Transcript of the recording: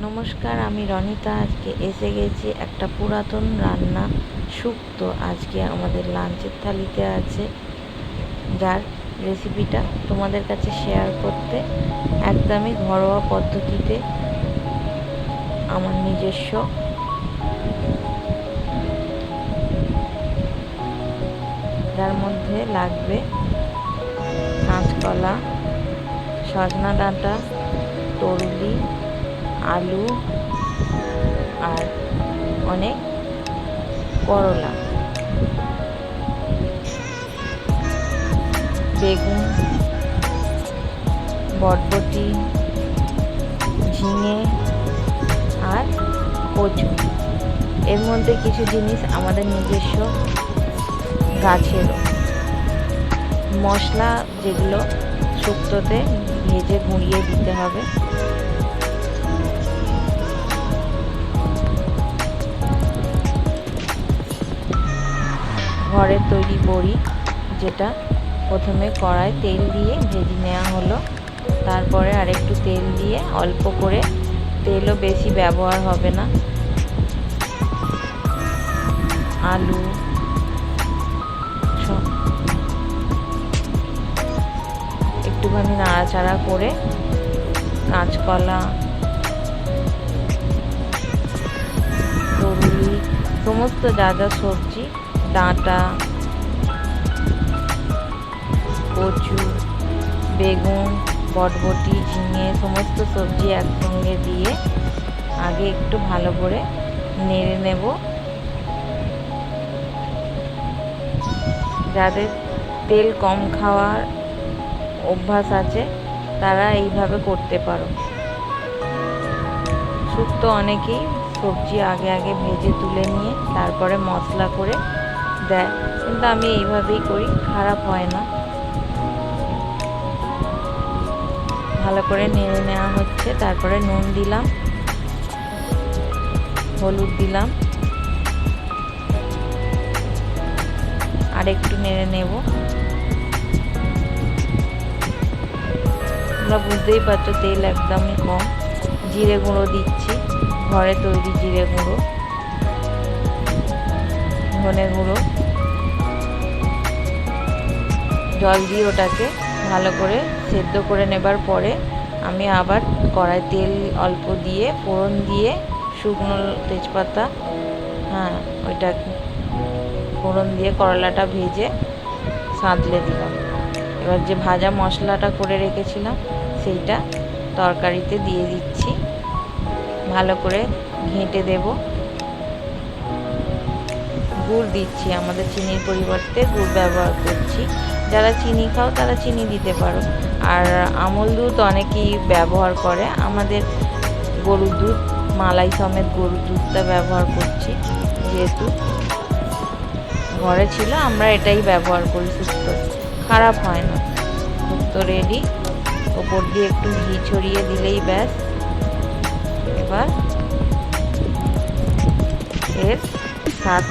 নমস্কার, আমি রনিতা। আজকে এসে গেছি একটা পুরাতন রান্না শুক্তো আজকে আমাদের লাঞ্চের থালিতে আছে, যার রেসিপিটা তোমাদের কাছে শেয়ার করতে একদমই ঘরোয়া পদ্ধতিতে আমার নিজস্ব। যার মধ্যে লাগবে কাঁচকলা, সজনা ডাঁটা, তরুলি, আলু আর অনেক করলা, বেগুন, বরবটি, ঝিঙে আর কচু। এর মধ্যে কিছু জিনিস আমাদের নিজস্ব গাছেরও। মশলা যেগুলো শুক্তোতে ভেজে গুঁড়িয়ে দিতে হবে। ঘরের তৈরি বড়ি, যেটা প্রথমে কড়ায় তেল দিয়ে ভেজে নেওয়া হলো, তারপরে আরেকটু তেল দিয়ে অল্প করে, তেলও বেশি ব্যবহার হবে না, আলু একটুখানি নাড়াচাড়া করে কাঁচকলা, তরুলি, সমস্ত যা যা সবজি, ডাঁটা, কচু, বেগুন, বরবটি, ঝিঙে, সমস্ত সবজি একসঙ্গে দিয়ে আগে একটু ভালো করে নেড়ে নেব। যাদের তেল কম খাওয়ার অভ্যাস আছে তারা এইভাবে করতে পারো। শুক্তো অনেকেই সবজি আগে আগে ভেজে তুলে নিয়ে তারপরে মশলা করে দেয়, কিন্তু আমি এইভাবেই করি, খারাপ হয় না। ভালো করে নেড়ে নেওয়া হচ্ছে, তারপরে নুন দিলাম, হলুদ দিলাম, আর একটু নেড়ে নেব। তোমরা বুঝতেই পারছো তেল একদমই কম। জিরে গুঁড়ো দিচ্ছি, ঘরে তৈরি জিরে গুঁড়ো, ধনে গুঁড়ো। জল দিয়ে ওটাকে ভালো করে সেদ্ধ করে নেবার পরে আমি আবার কড়াই তেল অল্প দিয়ে ফোড়ন দিয়ে শুকনো তেজপাতা, ওইটা ফোড়ন দিয়ে করলাটা ভেজে সাঁতলে দিলাম। এবার যে ভাজা মশলাটা করে রেখেছিলাম সেইটা তরকারিতে দিয়ে দিচ্ছি, ভালো করে ঘেঁটে দেব। গুড় দিচ্ছি, আমাদের চিনির পরিবর্তে গুড় ব্যবহার করছি। যারা চিনি খাও তারা চিনি দিতে পারো। আর আমল দুধ অনেকেই ব্যবহার করে, আমাদের গরুর দুধ, মালাই সমেত গরুর দুধটা ব্যবহার করছি। যেহেতু ঘরে ছিল আমরা এটাই ব্যবহার করি। শুক্তো খারাপ হয় না। শুক্তো রেডি। ওপর দিয়ে একটু ঘি ছড়িয়ে দিলেই ব্যাস। এবার এর স্বাদ